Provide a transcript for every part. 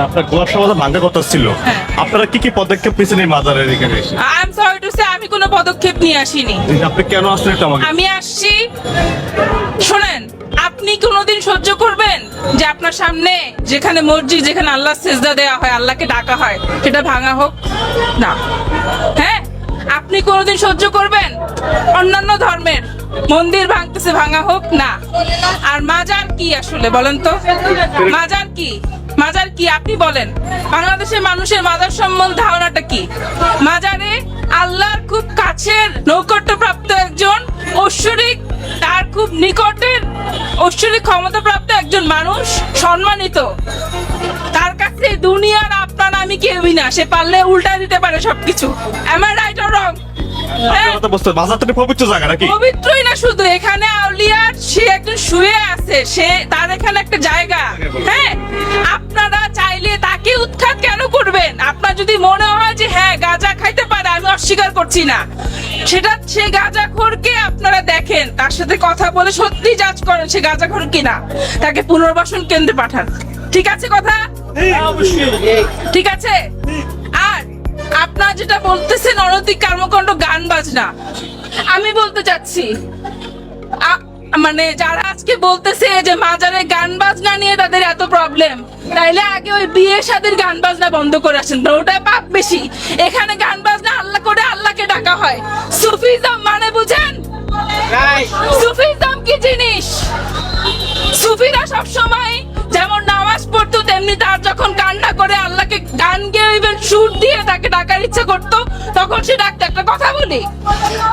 আপনার গোলাপ সমাজে ভাঙ্গা কথা ছিল, আপনারা কি কি পদক্ষেপ নিয়েছেন এই মাজারের এখানে এসে? I am sorry to say আমি কোনো পদক্ষেপ নিয়ে আসিনি। আপনি কেন আসলেন এটা আমাকে? আমি আসছি, শোনেন, আপনি কোনোদিন সহ্য করবেন যে আপনার সামনে যেখানে মসজিদ, যেখানে আল্লাহ সেজদা দেওয়া হয়, আল্লাহকে ডাকা হয়, সেটা ভাঙা হোক? না। হ্যাঁ, আপনি কোনোদিন সহ্য করবেন অন্যান্য ধর্মের মন্দির ভাঙতেছে, ভাঙা হোক? না। আর মাজার কি আসলে বলেন তো? মাজার কি? মাজার কি আপনি বলেন? বাংলাদেশের মানুষের মাজার সম্বন্ধে ধারণাটা কি? মাজারে আল্লাহর খুব কাছের নৈকট্যপ্রাপ্ত একজন ঐশ্বরিক, তার খুব নিকটের ঐশ্বরিক ক্ষমতাপ্রাপ্ত একজন মানুষ সম্মানিত, তার কাছে দুনিয়ার আপনার আমি কেউই না, সে পারলে উল্টা দিতে পারে সবকিছু। Am I right or wrong? পবিত্র জায়গা নাকি? পবিত্রই না শুধু, এখানে আউলিয়ার সে একজন শুয়ে আছে, সে তার এখানে একটা জায়গা। হ্যাঁ, আপনারা চাইলে তাকে উৎখাত কেন করবেন? আপনার যদি মনে হয় যে হ্যাঁ গাঁজা খাইতে পারে, আমি অস্বীকার করছি না, সেটা সে গাঁজাখোরকে আপনারা দেখেন, তার সাথে কথা বলে সত্যি জাজ করেন সে গাঁজাখোর কিনা, তাকে পুনর্বাসন কেন্দ্রে পাঠান। ঠিক আছে কথা? ঠিক আছে। আর আপনারা যেটা বলতেছেন অনৈতিক কর্মকাণ্ড, গান বাজনা, আমি বলতে চাচ্ছি মানে যারা আজকে বলতেছে যে মাজারে গান বাজনা নিয়ে তাদের এত প্রবলেম, তাইলে আগে ওই বিয়ে শাদীর গান বাজনা বন্ধ করে আসেন, ওটা পাপ বেশি। এখানে গান বাজনা আল্লাহ করে আল্লাহকে ডাকা হয়। সুফিজম মানে বুঝেন? সুফিজম কি জিনিস? সুফিরা সবসময় যেমন নামাজ পড়তো, তেমনি তার যখন কান্না করে আল্লাহকে গান গেয়ে ইভেন সুর দিয়ে তাকে ডাকার ইচ্ছা করতো, তখন সে ডাকতো। একটা কথা বলি,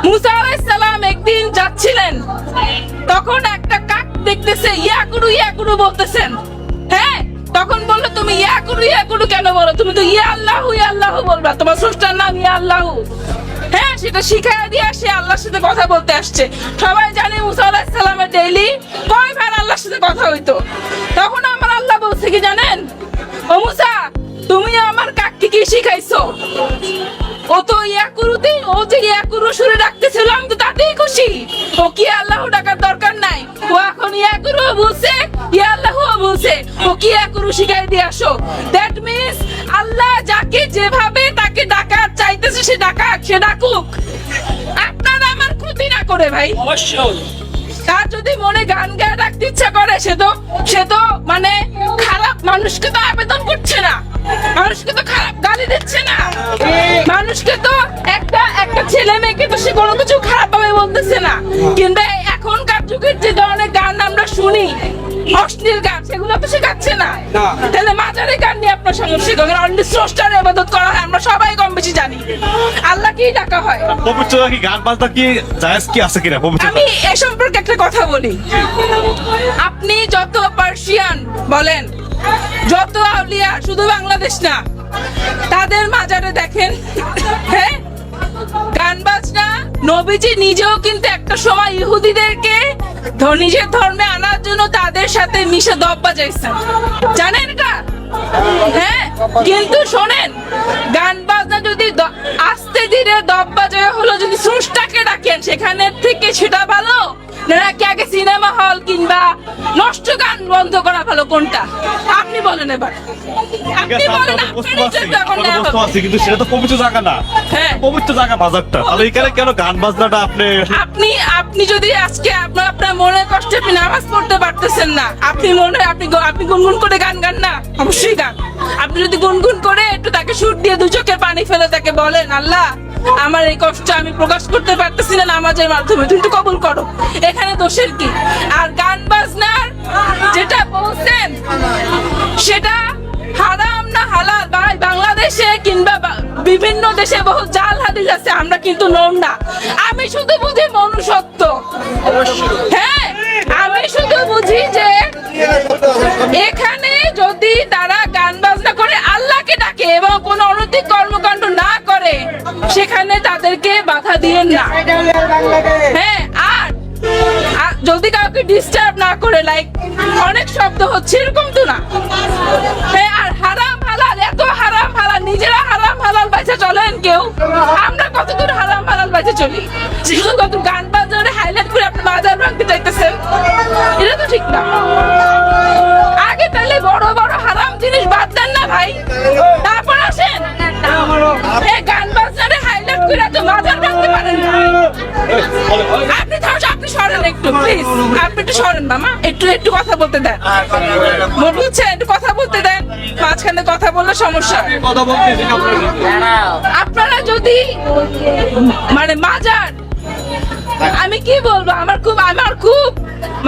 মুসা আলাইহিস সালাম একদিন যাচ্ছিলেন, তখন একটা কাক দেখতেছে, ইয়া গুরু বলতেছেন। হ্যাঁ, তখন বললো তুমি ইয়া গুরু কেন বলো? তুমি তো ইয়া আল্লাহু বলবা, তোমার স্রষ্টার নাম ইয়া আল্লাহু। হ্যাঁ, সেটা শিখাইয়া দিয়ে সে আল্লাহর সাথে কথা বলতে আসছে। সবাই জানে মুসা আলাইহিস সালামের ডেইলি কয়বার আল্লাহর সাথে কথা হইতো। তখন আমার আল্লাহ বলছে কি জানেন? ও মুসা, তুমি আমার কাককে কি শিখাইছো? ও তো ইয়াকুরুতে, ও যে ইয়াকুরু সুরে ডাকতেছিল, আমি তো তাতেই খুশি। ও কি আল্লাহ ডাকার দরকার নাই, ও এখন ইয়াকুরু বলছে, ইয়া আল্লাহু বলছে, ও কি ইয়াকুরু শিখাই দিয়ে আসো। দ্যাট মিন্স আল্লাহ যাকে যেভাবে তাকে ডাকার চাইতেছে সে ডাকুক, আপনারা আমার ক্ষতি না করে ভাই। অবশ্যই তার যদি মনে গান গায়ে ডাকতে ইচ্ছা করে, সে তো মানে খারাপ মানুষকে তো আবেদন করছে না, মানুষকে তো খারাপ গালি দিচ্ছে না, মানুষকে তো একটা ছেলে মেয়েকে তো সে কোনো কিছু খারাপ ভাবে বলতেছে না। কিন্তু এখনকার যুগের যে ধরনের গান আমরা শুনি, অশ্লীল গান, সেগুলো তো সে গাচ্ছে না। তাহলে মাজারে গান নিয়ে আপনার সমস্যা করেন? অন্য স্রষ্টার ইবাদত করা হয়, আমরা সবাই কম বেশি জানি। আল্লাহ কি ডাকা হয়? পবিত্র কি গান বাজনা কি জায়েজ কি আছে কিনা? আমি এ সম্পর্কে একটা কথা বলি, আপনি যত পার্সিয়ান বলেন, যত আউলিয়া, শুধু বাংলাদেশ না, তাদের মাজারে দেখেন, হ্যাঁ, গান বাজনা। নবীজি নিজেও কিন্তু একটা সময় ইহুদিদেরকে নিজের ধর্মে আনার জন্য তাদের সাথে মিশে দব বাজাইছেন, জানেন এটা? হ্যাঁ, কিন্তু শোনেন, গান বাজনা যদি আস্তে ধীরে দব বাজায় হলো, যদি স্রষ্টাকে ডাকেন, সেখানে থেকে সেটা ভালো নাকি আগে সিনেমা হল কিংবা নষ্ট গান বন্ধ করা ভালো? কোনটা আপনি বলেন এবার? আপনি বলেন। কিন্তু সেটা তো পবিত্র জায়গা না। হ্যাঁ, পবিত্র জায়গা বাজারটা, তাহলে এখানে কেন গান বাজনাটা? আপনি যদি আজকে আপনার মনে কষ্টে আপনি নামাজ পড়তে পারতেছেন না, আপনি গুনগুন করে গান না, অবশ্যই গান। আপনি যদি গুনগুন করে একটু তাকে সুর দিয়ে দু চোখের পানি ফেলে তাকে বলেন, আল্লাহ আমার এই কষ্ট আমি প্রকাশ করতে পারতেছি না নামাজের মাধ্যমে, তুমি একটু কবুল করো, এখানে দোষের কি? আর গান বাজনার যেটা বলছেন সেটা হারাম না হালাল ভাই? বাংলাদেশে কিংবা বিভিন্ন দেশে বহু জাল হাদিস আছে, আমরা কিন্তু নন না। আমি শুধু বুঝি মনুষ্যত্ব। হ্যাঁ, আমি শুধু বুঝি যে এখানে যদি তারা গান বাজনা করে আল্লাহকে ডাকে এবং কোনো অনৈতিক কর্মকাণ্ড না করে, সেখানে তাদেরকে বাধা দিয়েন না। হ্যাঁ, আর যদি কাউকে ডিস্টার্ব না করে, লাইক অনেক শব্দ হচ্ছে এরকম তো না। হ্যাঁ, আর হারাম হালাল, এত হারাম হালাল, নিজেরা হারাম হালাল বাইচা চলেন কেউ? আমরা কতদূর হারাম হালাল বাইচা চলি? শুধু কত গান বাজারে হাইলাইট করে আপনি বাজার ভাঙতে চাইতেছেন, এটা তো ঠিক না। আগে তাহলে বড় বড় হারাম জিনিস বাদ দেন না ভাই, তারপর আসেন। হ্যাঁ, গান বাজারে হাইলাইট করে তো বাজার ভাঙতে পারেন না। আপনি সরেন একটু প্লিজ, আপনি একটু সরেন মামা, একটু কথা বলতে দেন। বুঝছেন, একটু কথা বলতে দেন, মাঝখানে কথা বললে সমস্যা। কথা বলতেছি না আপনারা যদি মানে মাজার, আমি কি বলবো, আমার খুব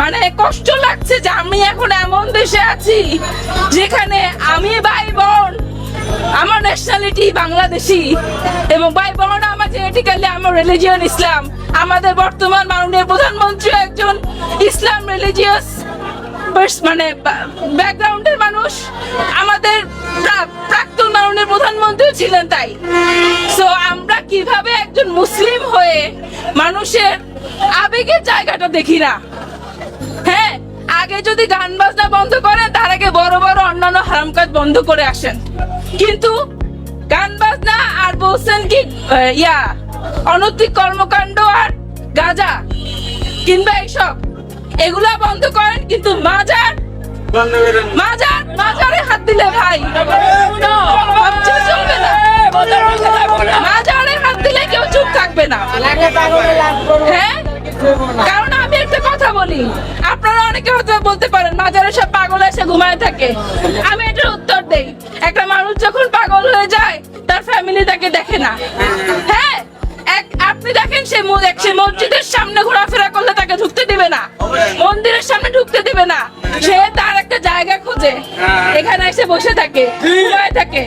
মানে কষ্ট লাগছে যে আমি এখন এমন দেশে আছি যেখানে আমি ভাই বোন, আমার ন্যাশনালিটি বাংলাদেশি, এবং ভাই বোন আমার জেনেটিক্যালি আমার রিলিজিয়ন ইসলাম। আমাদের বর্তমান মাননীয় প্রধানমন্ত্রী একজন ইসলাম রিলিজিয়াস মানে ব্যাকগ্রাউন্ডের মানুষ, আমাদের প্রাক্তন মাননীয় প্রধানমন্ত্রী ছিলেন। তাই সো আমরা কিভাবে একজন মুসলিম হয়ে মানুষের আবেগের জায়গাটা দেখি না? হ্যাঁ, আগে যদি গান বাজনা বন্ধ করেন, তার আগে বড় বড় অন্যান্য হারাম কাজ বন্ধ করে আসেন। কিন্তু গান বাজনা আর বলছেন কি অনৈতিক কর্মকাণ্ড আর গাঁজা কিংবা এইসব, এগুলা বন্ধ করেন, কিন্তু মাজারে হাত দিলে ভাই চলবে না। মাজারে হাত দিলে কেউ চুপ থাকবে না। হ্যাঁ, কারণ আমি একটা কথা বলি, আপনারা অনেকে হয়তো বলতে পারেন মাজারে সব পাগল এসে ঘুমায় থাকে। আমি এটার উত্তর দেই, একটা মানুষ যখন পাগল হয়ে যায় তার ফ্যামিলি তাকে দেখে না। হ্যাঁ, আপনি দেখেন সে মসজিদের সামনে ঘোরাফেরা করলে তাকে ঢুকতে দিবে না, মন্দিরের সামনে ঢুকতে দিবে না। সে তার একটা জায়গা খোঁজে, এখানে এসে বসে থাকে, ঘুমায় থাকে।